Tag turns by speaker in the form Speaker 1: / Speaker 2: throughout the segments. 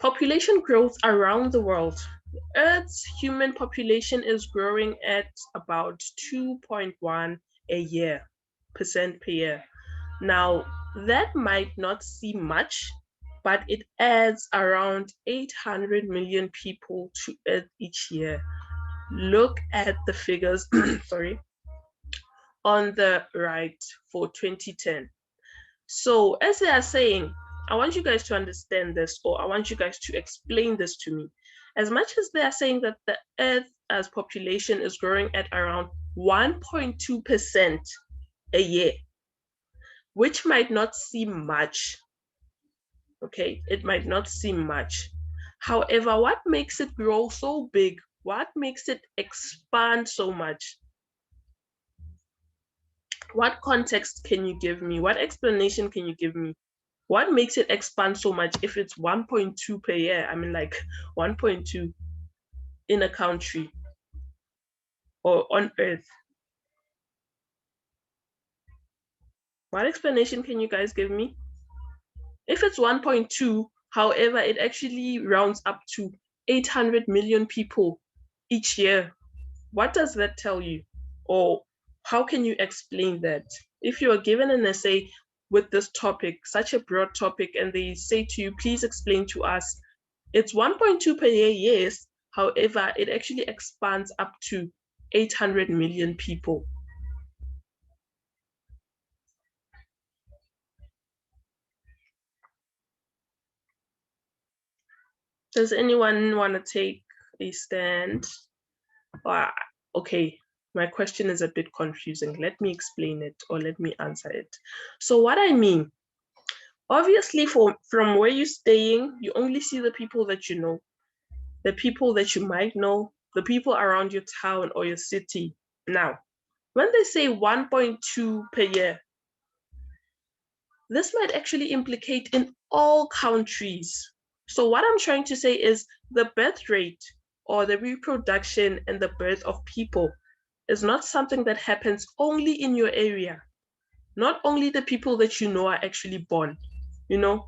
Speaker 1: Population growth around the world. Earth's human population is growing at about 2.1 a year percent per year. Now, that might not seem much, but it adds around 800 million people to Earth each year. Look at the figures, sorry, on the right for 2010. So, as they are saying, I want you guys to understand this, or I want you guys to explain this to me. As much as they are saying that the Earth as population is growing at around 1.2% a year, which might not seem much, okay? It might not seem much. However, what makes it grow so big? What makes it expand so much? What context can you give me? What explanation can you give me? What makes it expand so much if it's 1.2 per year? I mean, like 1.2 in a country or on Earth. What explanation can you guys give me? If it's 1.2, however, it actually rounds up to 800 million people each year. What does that tell you? Or how can you explain that? If you are given an essay with this topic, such a broad topic, and they say to you, please explain to us, it's 1.2 per year, yes. However, it actually expands up to 800 million people. Does anyone want to take a stand? Okay, my question is a bit confusing. Let me explain it, or let me answer it. So what I mean, obviously from where you're staying, you only see the people that you know, the people that you might know, the people around your town or your city. Now, when they say 1.2 per year, this might actually implicate in all countries. So what I'm trying to say is the birth rate or the reproduction and the birth of people is not something that happens only in your area. Not only the people that you know are actually born, you know.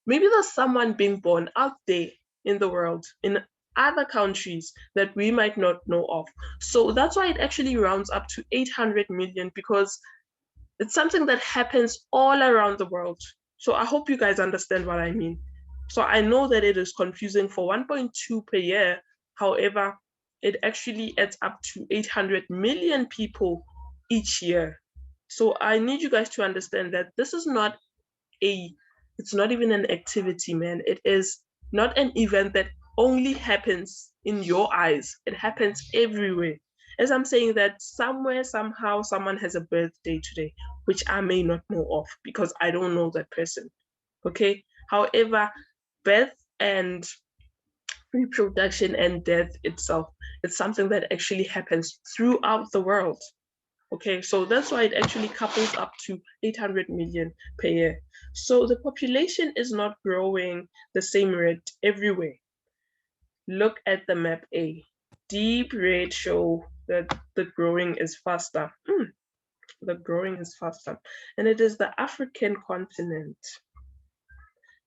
Speaker 1: Maybe there's someone being born out there in the world, in other countries that we might not know of. So that's why it actually rounds up to 800 million, because it's something that happens all around the world. So I hope you guys understand what I mean. So I know that it is confusing for 1.2 per year. However, it actually adds up to 800 million people each year. So I need you guys to understand that this is not it's not even an activity, man. It is not an event that only happens in your eyes. It happens everywhere. As I'm saying that somewhere, somehow, someone has a birthday today, which I may not know of because I don't know that person. Okay. However, birth and reproduction and death itself, it's something that actually happens throughout the world. Okay, so that's why it actually couples up to 800 million per year. So the population is not growing the same rate everywhere. Look at the map A. Deep red show that the growing is faster. The growing is faster. And it is the African continent.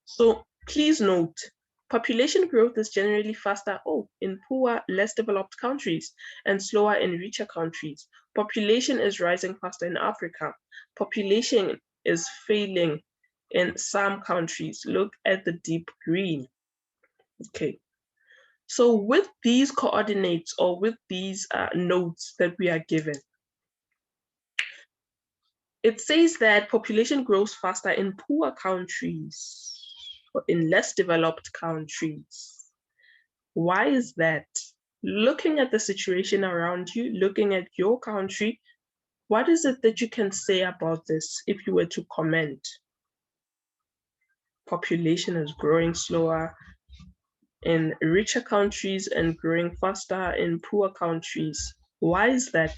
Speaker 1: So please note, population growth is generally faster in poor, less developed countries and slower in richer countries. Population is rising faster in Africa. Population is failing in some countries. Look at the deep green. Okay. So with these coordinates or with these notes that we are given, it says that population grows faster in poor countries or in less developed countries. Why is that? Looking at the situation around you, looking at your country, what is it that you can say about this if you were to comment? Population is growing slower in richer countries and growing faster in poor countries. Why is that?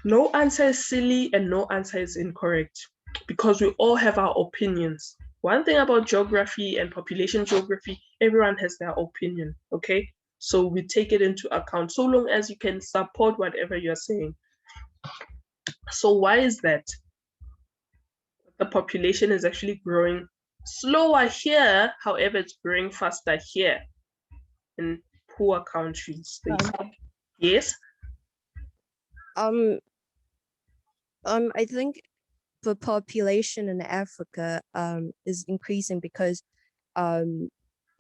Speaker 1: No answer is silly and no answer is incorrect because we all have our opinions. One thing about geography and population geography, everyone has their opinion, okay? So we take it into account so long as you can support whatever you're saying. So why is that? the population is actually growing slower here. However, it's growing faster here in poor countries. Yes.
Speaker 2: I think the population in Africa is increasing because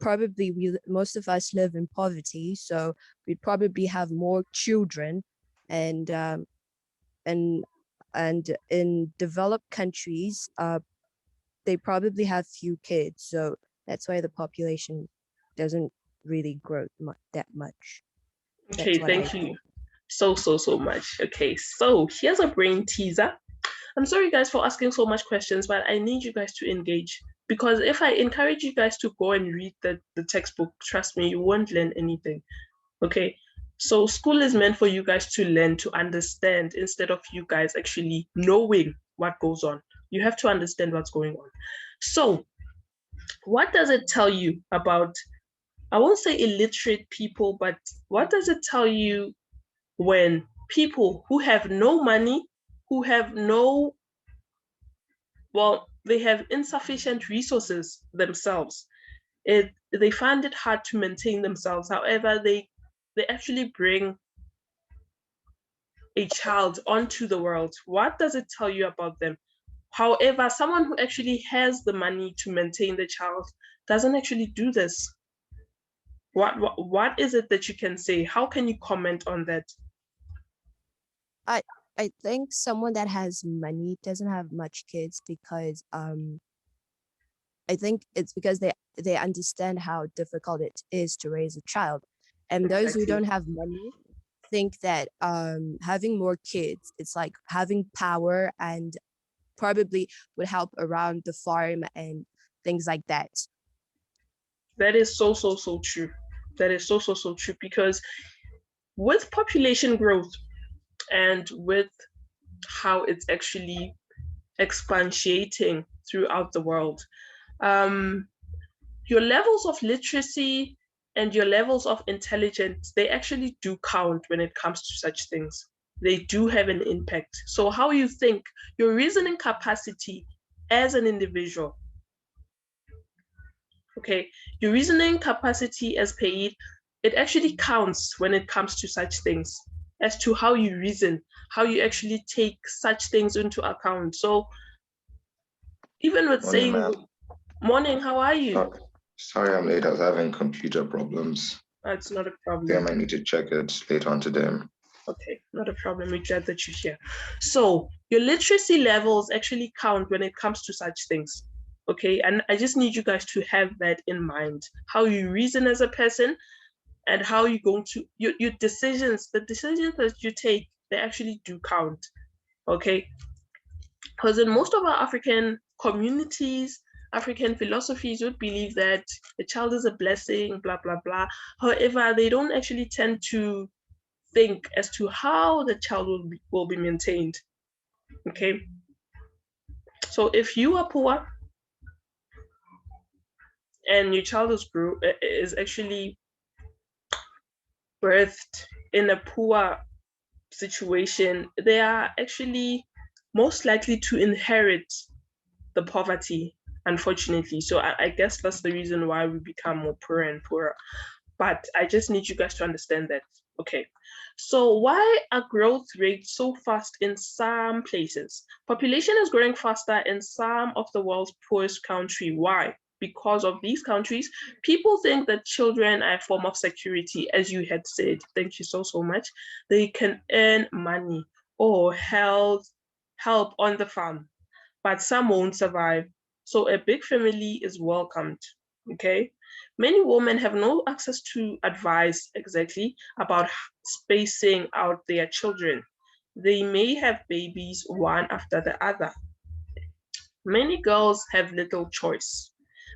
Speaker 2: probably most of us live in poverty, so we'd probably have more children, and and in developed countries, they probably have few kids, so that's why the population doesn't really grow that much.
Speaker 1: Okay,
Speaker 2: That's what I
Speaker 1: thank you
Speaker 2: think.
Speaker 1: so much. Okay, so here's a brain teaser. I'm sorry, guys, for asking so much questions, but I need you guys to engage, because if I encourage you guys to go and read the textbook, trust me, you won't learn anything. Okay, so school is meant for you guys to learn, to understand, instead of you guys actually knowing what goes on. You have to understand what's going on. So what does it tell you about, I won't say illiterate people, but what does it tell you when people who have no money, who have no, well, they have insufficient resources themselves, they find it hard to maintain themselves. However, they actually bring a child onto the world. What does it tell you about them? However, someone who actually has the money to maintain the child doesn't actually do this. What is it that you can say? How can you comment on that?
Speaker 2: I I think someone that has money doesn't have much kids because I think it's because they understand how difficult it is to raise a child. And those who
Speaker 1: Exactly.
Speaker 2: don't have money think that having more kids, it's like having power and probably would help around the farm and things like that.
Speaker 1: That is so true. That is so true, because with population growth and with how it's actually expatiating throughout the world, um, your levels of literacy and your levels of intelligence, they actually do count when it comes to such things. They do have an impact. So how you think, your reasoning capacity as an individual, okay, your reasoning capacity as paid, it actually counts when it comes to such things, as to how you reason, how you actually take such things into account. So even with
Speaker 3: Morning,
Speaker 1: saying,
Speaker 3: ma'am.
Speaker 1: morning, how are you?
Speaker 3: Sorry I'm late. I was having computer problems.
Speaker 1: That's not a
Speaker 3: I think I
Speaker 1: problem.
Speaker 3: might need to check it later on today.
Speaker 1: Okay, not a problem. We're glad that you're here. So your literacy levels actually count when it comes to such things. Okay, and I just need you guys to have that in mind. How you reason as a person, and how you're going to your decisions, the decisions that you take, they actually do count. Okay, because in most of our African communities, African philosophies would believe that a child is a blessing, blah blah blah. However, they don't actually tend to think as to how the child will be maintained. Okay, so if you are poor and your child is actually birthed in a poor situation, they are actually most likely to inherit the poverty, unfortunately. So I guess that's the reason why we become more poorer and poorer. But I just need you guys to understand that. Okay. So why are growth rates so fast in some places? Population is growing faster in some of the world's poorest country. Why? Because of these countries, people think that children are a form of security, as you had said. Thank you so much. They can earn money or help on the farm, but some won't survive. So a big family is welcomed. Okay. Many women have no access to advice exactly about spacing out their children. They may have babies one after the other. Many girls have little choice.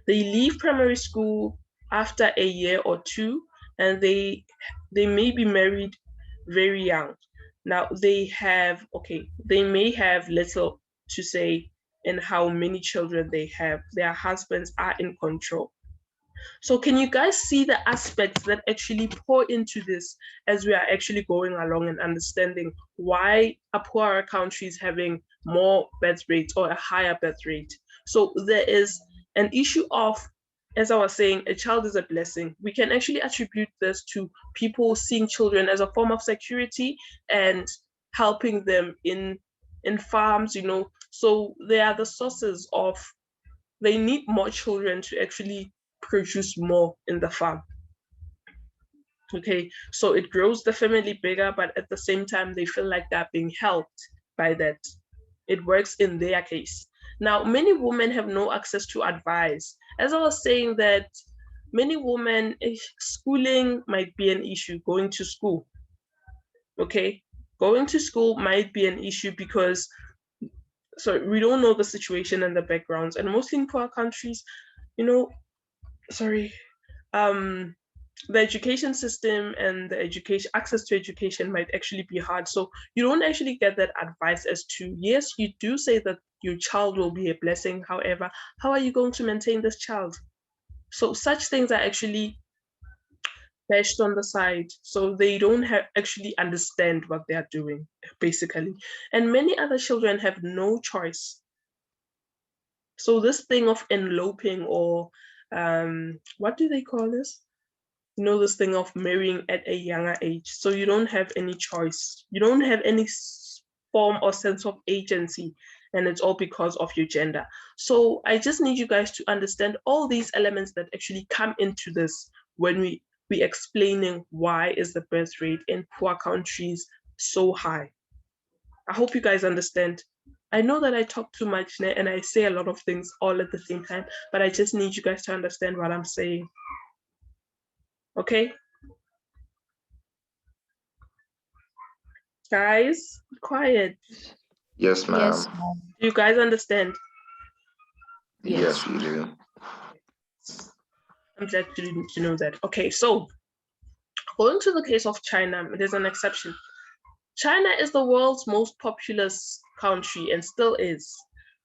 Speaker 1: They leave primary school after a year or two, and they may be married very young. Now they may have little to say in how many children they have. Their husbands are in control. So can you guys see the aspects that actually pour into this as we are actually going along and understanding why a poorer country is having more birth rates or a higher birth rate? So there is an issue of, as I was saying, a child is a blessing. We can actually attribute this to people seeing children as a form of security and helping them in farms, So they are the sources of, they need more children to actually produce more in the farm. Okay, so it grows the family bigger, but at the same time, they feel like they're being helped by that. It works in their case. Now, many women have no access to advice. As I was saying, that many women, schooling might be an issue, going to school. Okay, going to school might be an issue because, so we don't know the situation and the backgrounds, and mostly in poor countries, sorry, the education system and the education access to education might actually be hard. So you don't actually get that advice as to, yes, you do say that your child will be a blessing. However, how are you going to maintain this child? So such things are actually bashed on the side. So they don't actually understand what they are doing, basically. And many other children have no choice. So this thing of eloping or what do they call this? This thing of marrying at a younger age. So you don't have any choice. You don't have any form or sense of agency, and it's all because of your gender. So I just need you guys to understand all these elements that actually come into this when we explaining why is the birth rate in poor countries so high. I hope you guys understand. I know that I talk too much and I say a lot of things all at the same time, but I just need you guys to understand what I'm saying. Okay? Guys, quiet.
Speaker 3: Yes, ma'am.
Speaker 2: Yes.
Speaker 1: Do you guys understand?
Speaker 3: Yes, we do.
Speaker 1: I'm glad to know that. Okay, so going to the case of China, there's an exception. China is the world's most populous country and still is,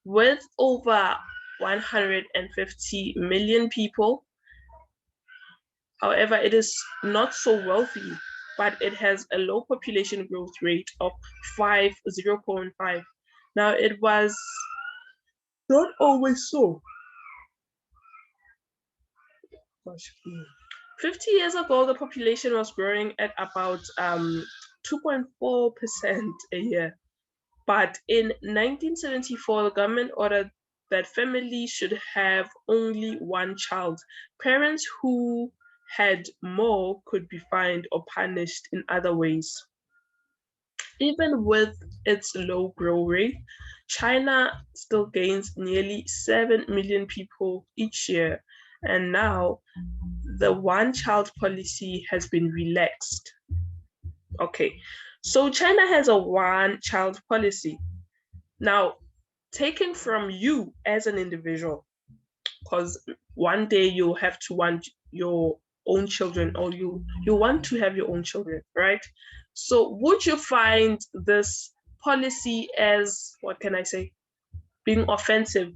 Speaker 1: with over 150 million people. However, it is not so wealthy, but it has a low population growth rate of 0.5. Now, it was not always so. 50 years ago, the population was growing at about 2.4% a year. But in 1974, the government ordered that families should have only one child. Parents who had more could be fined or punished in other ways. Even with its low growth rate, China still gains nearly 7 million people each year. And now the one-child policy has been relaxed. Okay, so China has a one-child policy. Now, taken from you as an individual, because one day you'll have to want your own children, or you want to have your own children, right? So would you find this policy as, what can I say, being offensive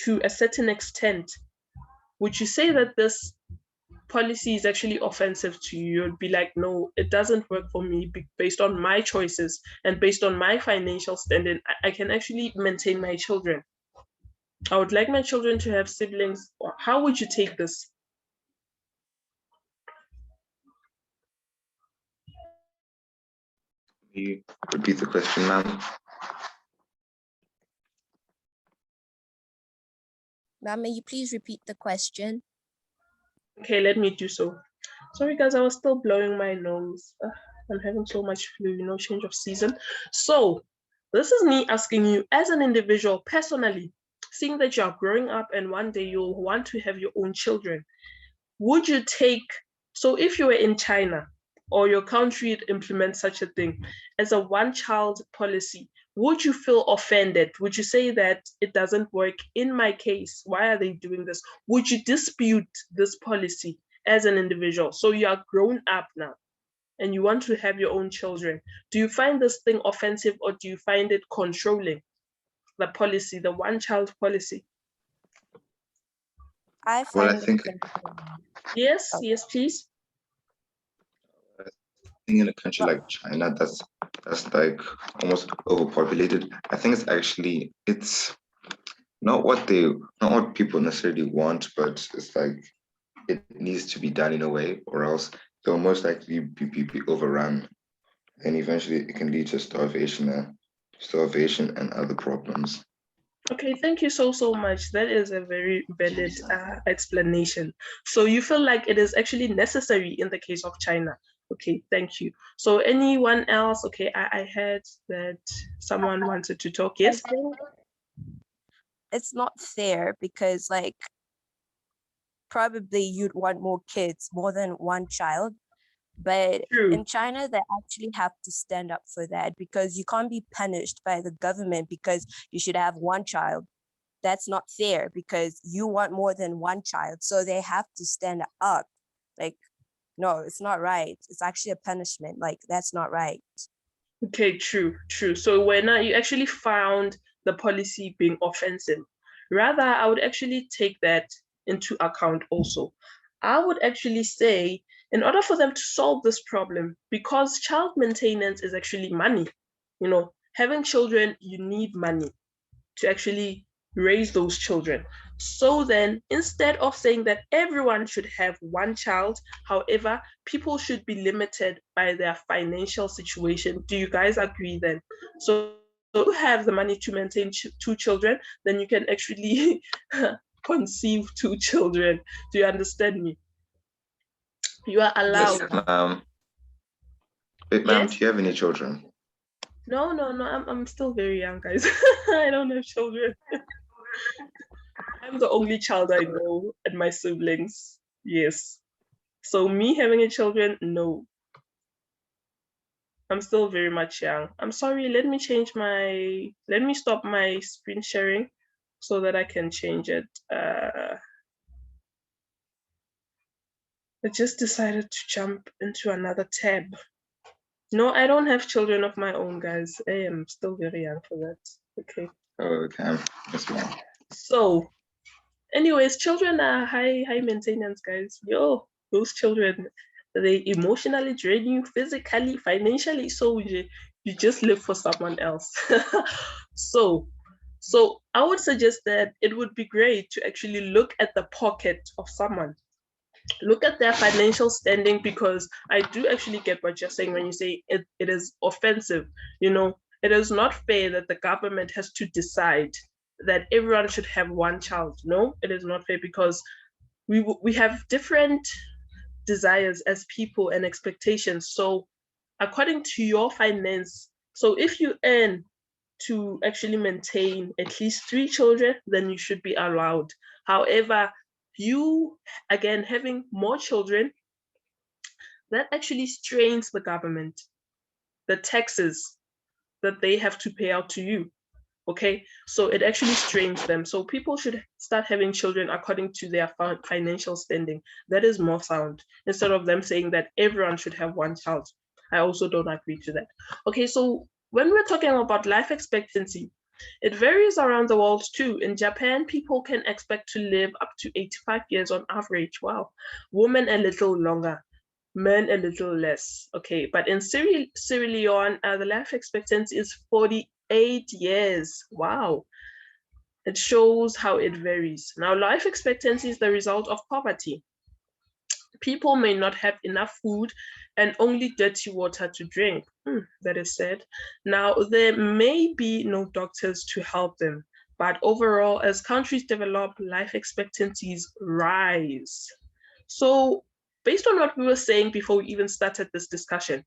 Speaker 1: to a certain extent? Would you say that this policy is actually offensive to you? You'd be like, no, it doesn't work for me based on my choices and based on my financial standing. I can actually maintain my children. I would like my children to have siblings. How would you take this?
Speaker 3: You repeat the question, ma'am.
Speaker 2: Ma'am, may you please repeat the question?
Speaker 1: Okay, let me do so. Sorry, guys, I was still blowing my nose. I'm having so much flu, change of season. So this is me asking you as an individual, personally, seeing that you're growing up and one day you'll want to have your own children, would you take, so if you were in China or your country implements such a thing as a one-child policy, would you feel offended? Would you say that it doesn't work in my case? Why are they doing this? Would you dispute this policy as an individual? So you are grown up now and you want to have your own children. Do you find this thing offensive, or do you find it controlling, the policy, the one-child policy?
Speaker 2: I
Speaker 3: Well, I
Speaker 2: find
Speaker 3: think
Speaker 1: Yes,
Speaker 2: Oh.
Speaker 1: yes, please.
Speaker 3: in a country like China, that's like almost overpopulated. I think it's not what people necessarily want, but it's like it needs to be done in a way, or else they'll most likely be overrun, and eventually it can lead to starvation and other problems.
Speaker 1: Okay, thank you so much. That is a very valid explanation. So you feel like it is actually necessary in the case of China. Okay, thank you. So anyone else? Okay, I heard that someone wanted to talk.
Speaker 2: I
Speaker 1: Yes?
Speaker 2: think it's not fair because like probably you'd want more kids, more than one child. But
Speaker 1: True.
Speaker 2: in China, they actually have to stand up for that because you can't be punished by the government because you should have one child. That's not fair because you want more than one child. So they have to stand up. Like, no, it's not right. It's actually a punishment. Like, that's not right.
Speaker 1: Okay, true. So when you actually found the policy being offensive, rather, I would actually take that into account also. I would actually say, in order for them to solve this problem, because child maintenance is actually money, having children, you need money to actually raise those children. So then, instead of saying that everyone should have one child, however, people should be limited by their financial situation. Do you guys agree then? So if you have the money to maintain two children, then you can actually conceive two children. Do you understand me? You are
Speaker 3: Yes,
Speaker 1: allowed.
Speaker 3: wait, ma'am, do
Speaker 1: Yes?
Speaker 3: you have any children?
Speaker 1: No. I'm still very young, guys. I don't have children. I'm the only child I know and my siblings. Yes. So me having a children, no. I'm still very much young. I'm sorry, let me stop my screen sharing so that I can change it. I just decided to jump into another tab. No, I don't have children of my own, guys. I am still very young for that. Okay.
Speaker 3: Oh, okay. Yes, ma'am.
Speaker 1: So anyways, children are high maintenance, guys. Yo, those children, they emotionally drain you, physically, financially. So you just live for someone else. so so I would suggest that it would be great to actually look at the pocket of someone, look at their financial standing, because I do actually get what you're saying when you say it is offensive. It is not fair that the government has to decide that everyone should have one child. No, it is not fair, because we have different desires as people and expectations. So according to your finance, so if you earn to actually maintain at least three children, then you should be allowed. However, you, again, having more children, that actually strains the government, the taxes that they have to pay out to you. Okay, so it actually strains them. So people should start having children according to their financial standing. That is more sound, instead of them saying that everyone should have one child. I also don't agree to that. Okay, so when we're talking about life expectancy, it varies around the world too. In Japan, people can expect to live up to 85 years on average. Wow. Women a little longer, men a little less. Okay, but in Sierra Leone, the life expectancy is 48 years. Wow. It shows how it varies. Now, life expectancy is the result of poverty. People may not have enough food and only dirty water to drink. That is sad. Now, there may be no doctors to help them, but overall, as countries develop, life expectancies rise. So, based on what we were saying before we even started this discussion,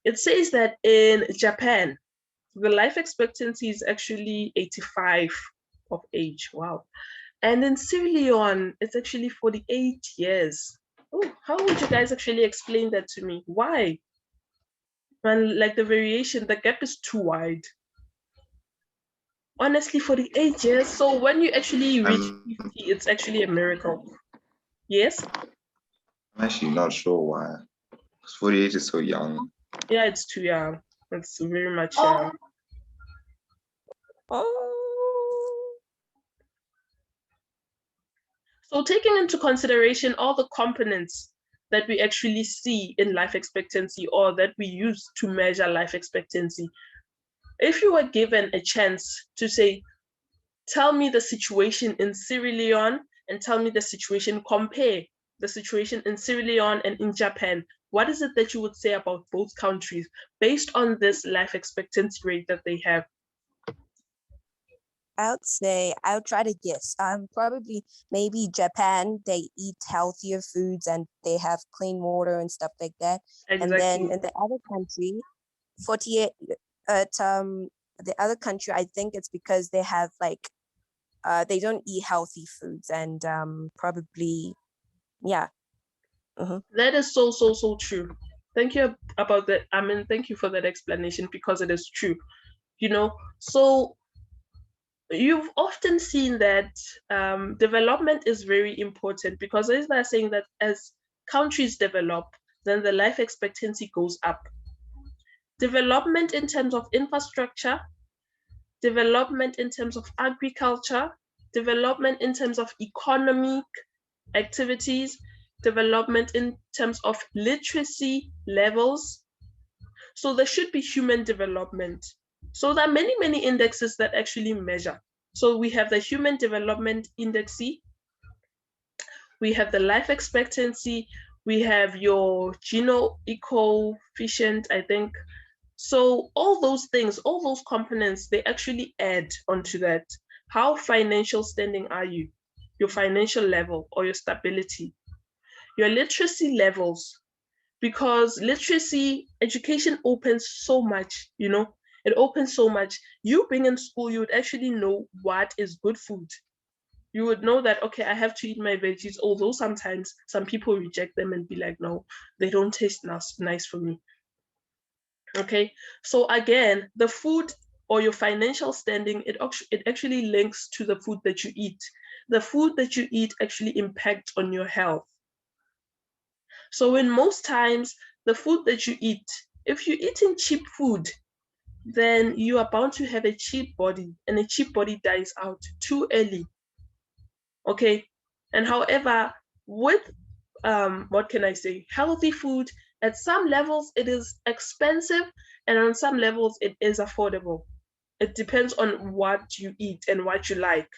Speaker 1: it says that in Japan, the life expectancy is actually 85 of age. Wow. And in Sierra Leone, it's actually 48 years. Oh, how would you guys actually explain that to me? Why? And like the variation, the gap is too wide. Honestly, 48 years. So when you actually reach
Speaker 3: I'm
Speaker 1: 50, it's actually a miracle. Yes?
Speaker 3: I'm actually not sure why. 'Cause 48 is so young.
Speaker 1: Yeah, it's too young. It's very much young.
Speaker 2: Oh,
Speaker 1: So taking into consideration all the components that we actually see in life expectancy or that we use to measure life expectancy, if you were given a chance to say, tell me the situation in Sierra Leone and tell me the situation, compare the situation in Sierra Leone and in Japan, what is it that you would say about both countries based on this life expectancy rate that they have?
Speaker 2: I would say I would try to guess. Probably maybe Japan. They eat healthier foods and they have clean water and stuff like that. And then
Speaker 1: Exactly.
Speaker 2: in the other country, 48 at the other country, I think it's because they have like they don't eat healthy foods and probably yeah.
Speaker 1: That is so, so, so true. Thank you about that. I mean, thank you for that explanation because it is true. So you've often seen that development is very important because as they're saying that as countries develop, then the life expectancy goes up. Development in terms of infrastructure, development in terms of agriculture, development in terms of economic activities, development in terms of literacy levels. So there should be human development. So there are many, many indexes that actually measure. So we have the Human Development Index, we have the life expectancy, we have your Gini coefficient, I think. So all those things, all those components, they actually add onto that. How financial standing are you? Your financial level or your stability, your literacy levels, because literacy education opens so much, it opens so much. You being in school, you would actually know what is good food. You would know that, okay, I have to eat my veggies, although sometimes some people reject them and be like, no, they don't taste nice for me. Okay, so again, the food or your financial standing, it actually links to the food that you eat. The food that you eat actually impacts on your health. So in most times, the food that you eat, if you're eating cheap food, then you are bound to have a cheap body, and a cheap body dies out too early. Okay, and however, with what can I say, healthy food, at some levels it is expensive, and on some levels it is affordable. It depends on what you eat and what you like.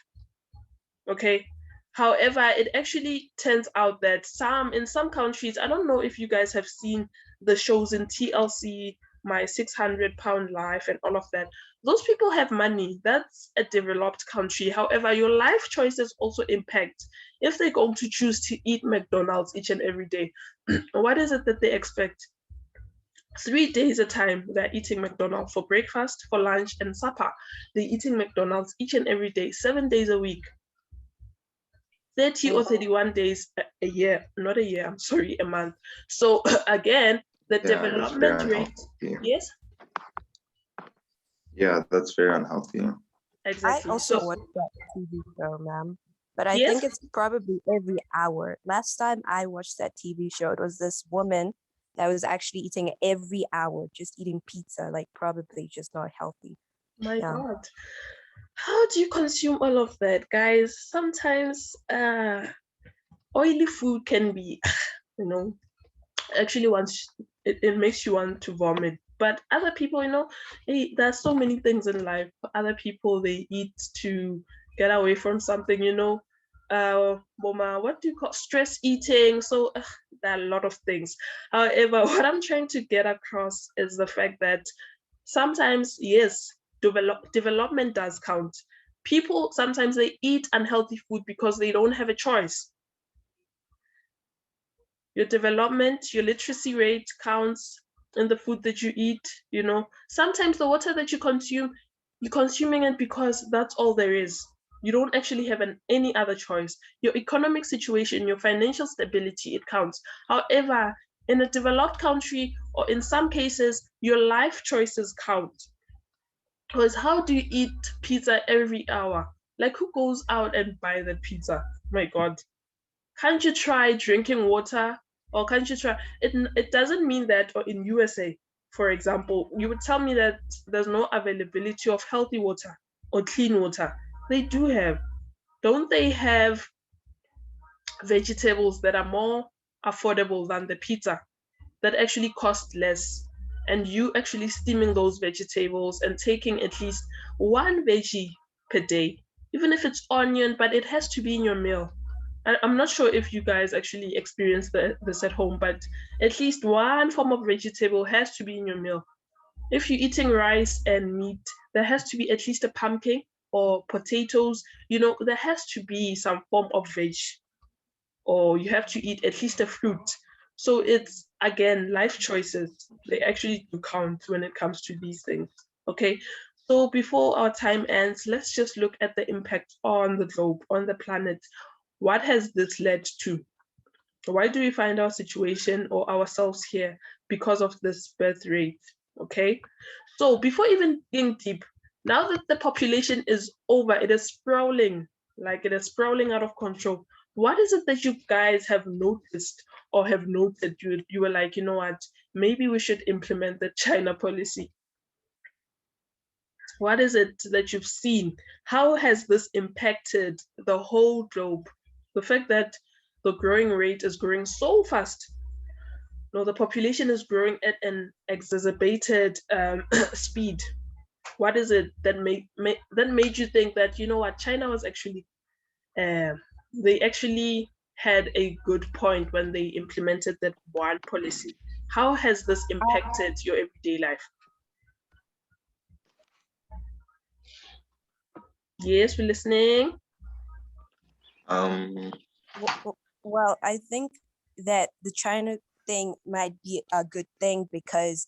Speaker 1: Okay, however, it actually turns out that in some countries, I don't know if you guys have seen the shows in TLC, My 600 Pound Life and all of that. Those people have money. That's a developed country. However, your life choices also impact. If they're going to choose to eat McDonald's each and every day, what is it that they expect? 3 days a time, they're eating McDonald's for breakfast, for lunch, and supper. They're eating McDonald's each and every day, 7 days a week. 30 or 31 days a year, not a year, I'm sorry, a month. So again, the
Speaker 3: Yeah, that's very
Speaker 1: development rate,
Speaker 3: unhealthy.
Speaker 1: yes,
Speaker 3: Yeah, that's very unhealthy.
Speaker 2: I
Speaker 1: exactly.
Speaker 2: also
Speaker 1: So
Speaker 2: watch that TV show, ma'am. But I
Speaker 1: yes,
Speaker 2: think it's probably every hour. Last time I watched that TV show, it was this woman that was actually eating every hour, just eating pizza, like probably just not healthy.
Speaker 1: my
Speaker 2: Yeah.
Speaker 1: God, how do you consume all of that, guys? Sometimes oily food can be, you know, actually it makes you want to vomit. But other people, hey, there's so many things in life. Other people, they eat to get away from something, what do you call stress eating? So there are a lot of things. However, what I'm trying to get across is the fact that sometimes, yes, development does count. People sometimes they eat unhealthy food because they don't have a choice. Your development, your literacy rate counts in the food that you eat. Sometimes the water that you consume, you're consuming it because that's all there is. You don't actually have any other choice. Your economic situation, your financial stability, it counts. However, in a developed country, or in some cases, your life choices count. Because how do you eat pizza every hour? Like, who goes out and buy the pizza? My God. Can't you try drinking water? Or can't you try it doesn't mean that, or in USA, for example, you would tell me that there's no availability of healthy water or clean water. They do have. Don't they have vegetables that are more affordable than the pizza, that actually cost less, and you actually steaming those vegetables and taking at least one veggie per day, even if it's onion, but it has to be in your meal. I'm not sure if you guys actually experience this at home, but at least one form of vegetable has to be in your meal. If you're eating rice and meat, there has to be at least a pumpkin or potatoes. There has to be some form of veg, or you have to eat at least a fruit. So it's, again, life choices. They actually do count when it comes to these things. Okay. So before our time ends, let's just look at the impact on the globe, on the planet. What has this led to? Why do we find our situation or ourselves here? Because of this birth rate. Okay. So before even getting deep, now that the population is over, it is sprawling, like it is sprawling out of control. What is it that you guys have noticed or have noted? You were like, you know what, maybe we should implement the China policy. What is it that you've seen? How has this impacted the whole globe? The fact that the growing rate is growing so fast. No, the population is growing at an exacerbated speed. What is it that made you think that, you know what, China was actually uh, they actually had a good point when they implemented that one policy? How has this impacted your everyday life? Yes, we're listening.
Speaker 3: Um,
Speaker 2: Well, I think that the China thing might be a good thing because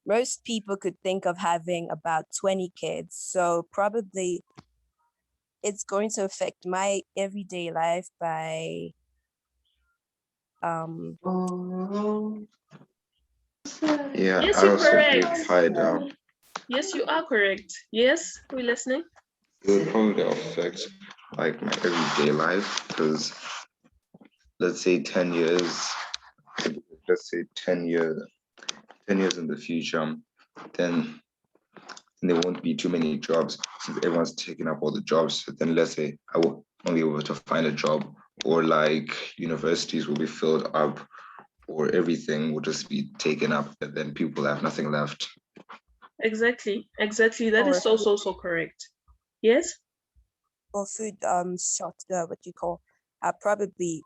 Speaker 2: most people could think of having about 20 kids. So probably it's going to affect my everyday life by um
Speaker 3: yeah,
Speaker 1: Yes,
Speaker 3: I
Speaker 1: you're
Speaker 3: also believe
Speaker 1: correct.
Speaker 3: I'd
Speaker 1: Yes, you are correct. Yes, we're listening.
Speaker 3: it would probably affect like my everyday life because let's say 10 years, let's say 10 years in the future, then there won't be too many jobs since everyone's taking up all the jobs. So then let's say I will not be able to find a job, or like universities will be filled up, or everything will just be taken up, and then people have nothing left.
Speaker 1: Exactly, exactly. That is
Speaker 2: or
Speaker 1: so, so, so correct. Yes.
Speaker 2: or food short what you call probably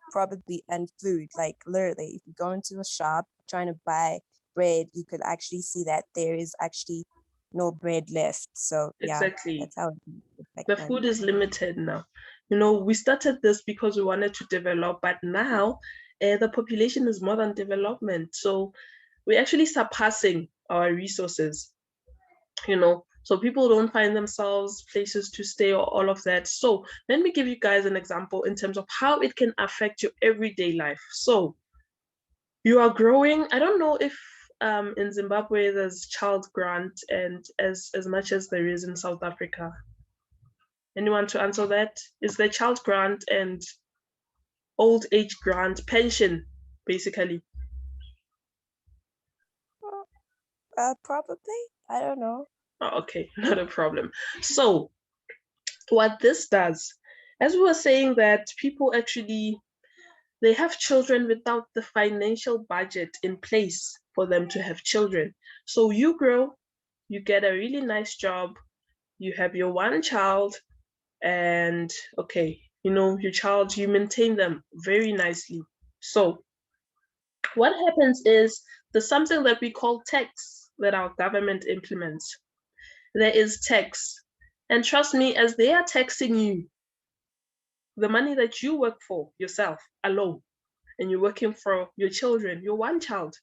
Speaker 2: and food, like literally if you go into a shop trying to buy bread, you could actually see that there is actually no bread left. So yeah,
Speaker 1: Exactly.
Speaker 2: that's how it affect
Speaker 1: The
Speaker 2: money.
Speaker 1: food is limited now. We started this because we wanted to develop, but now the population is more than development. So we're actually surpassing our resources, so people don't find themselves places to stay or all of that. So let me give you guys an example in terms of how it can affect your everyday life. So you are growing. I don't know if in Zimbabwe there's child grant and as much as there is in South Africa. Anyone to answer that? Is there child grant and old age grant pension, basically?
Speaker 2: Probably, I don't know.
Speaker 1: Oh, okay, not a problem. So what this does, as we were saying, that people actually they have children without the financial budget in place for them to have children. So you grow, you get a really nice job, you have your one child, and okay, your child, you maintain them very nicely. So what happens is there's something that we call tax that our government implements. There is tax. And trust me, as they are taxing you, the money that you work for yourself alone, and you're working for your children, your one child,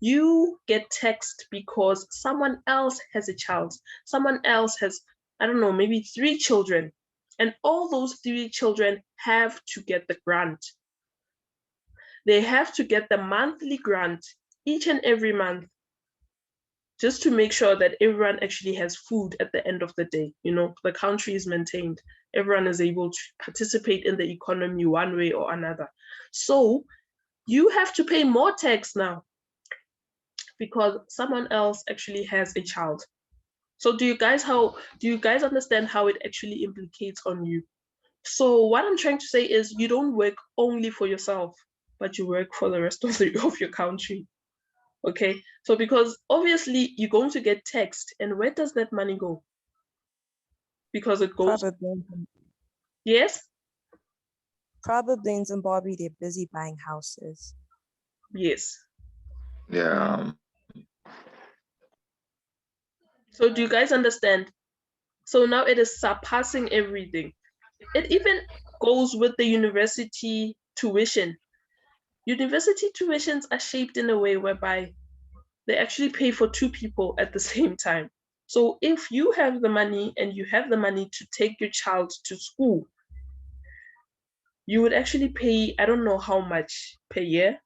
Speaker 1: you get taxed because someone else has a child. Someone else has, I don't know, maybe 3 children. And all those 3 children have to get the grant. They have to get the monthly grant each and every month, just to make sure that everyone actually has food at the end of the day. The country is maintained. Everyone is able to participate in the economy one way or another. So you have to pay more tax now because someone else actually has a child. So do you guys understand how it actually implicates on you? So what I'm trying to say is you don't work only for yourself, but you work for the rest of your country. Okay. So because obviously you're going to get taxed, and where does that money go? Because it goes, yes,
Speaker 2: Probably in Zimbabwe, they're busy buying houses.
Speaker 1: yes.
Speaker 3: Yeah.
Speaker 1: So do you guys understand? So now it is surpassing everything. It even goes with the university tuition. University tuitions are shaped in a way whereby they actually pay for two people at the same time. So if you have the money and you have the money to take your child to school, you would actually pay, I don't know how much per year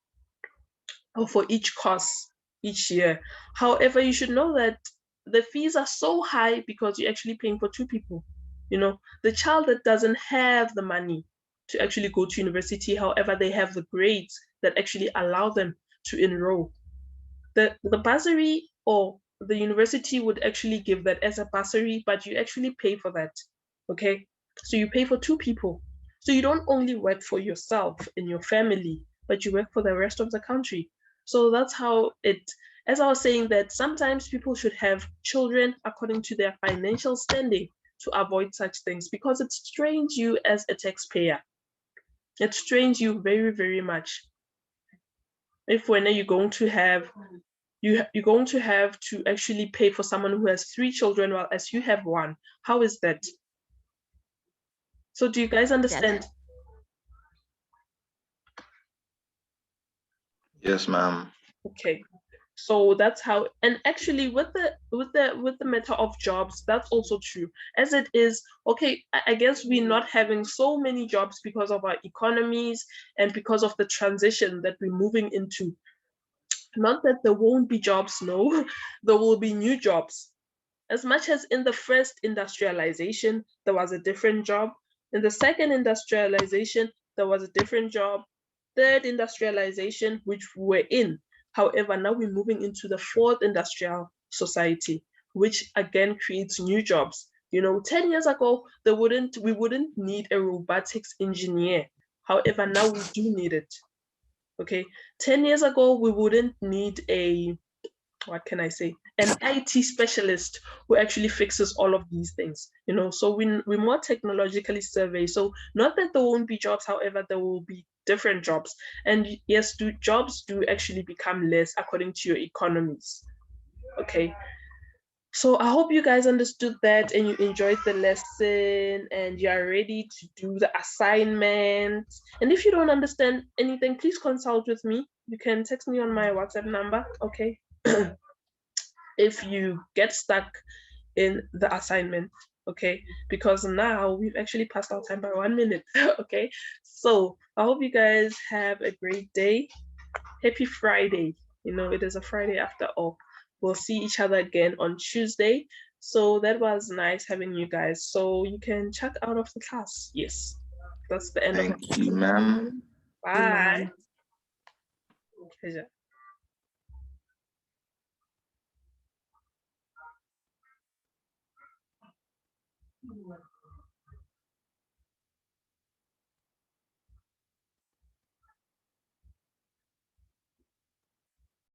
Speaker 1: or for each course each year. However, you should know that the fees are so high because you're actually paying for two people. You know, the child that doesn't have the money to actually go to university, however, they have the grades that actually allow them to enroll. The bursary or the university would actually give that as a bursary, but you actually pay for that. Okay. So you pay for two people. So you don't only work for yourself and your family, but you work for the rest of the country. So that's how it, as I was saying, that sometimes people should have children according to their financial standing to avoid such things because it strains you as a taxpayer. It strains you very, very much. If when you're going to have you're going to have to actually pay for someone who has three children while as you have one. How is that? So do you guys understand?
Speaker 3: Yes, ma'am.
Speaker 1: Okay. So that's how, and actually with the matter of jobs, that's also true. As it is, okay, I guess we're not having so many jobs because of our economies and because of the transition that we're moving into. Not that there won't be jobs, no, there will be new jobs. As much as in the first industrialization, there was a different job. In the second industrialization, there was a different job. Third industrialization, which we're in. However, now we're moving into the fourth industrial society, which again creates new jobs. You know, 10 years ago, we wouldn't need a robotics engineer. However, now we do need it. Okay. 10 years ago, we wouldn't need a, what can I say, an IT specialist who actually fixes all of these things. You know, so we're more technologically survey. So not that there won't be jobs, however, there will be different jobs. And yes, jobs do actually become less according to your economies. Okay. So I hope you guys understood that and you enjoyed the lesson and you are ready to do the assignment. And if you don't understand anything, please consult with me. You can text me on my WhatsApp number, okay? If you get stuck in the assignment, okay? Because now we've actually passed our time by 1 minute, okay? So I hope you guys have a great day. Happy Friday. You know, it is a Friday after all. We'll see each other again on Tuesday. So that was nice having you guys. So you can check out of the class. Yes, that's the end of
Speaker 3: Thank
Speaker 1: it.
Speaker 3: you, ma'am.
Speaker 1: Bye. Pleasure.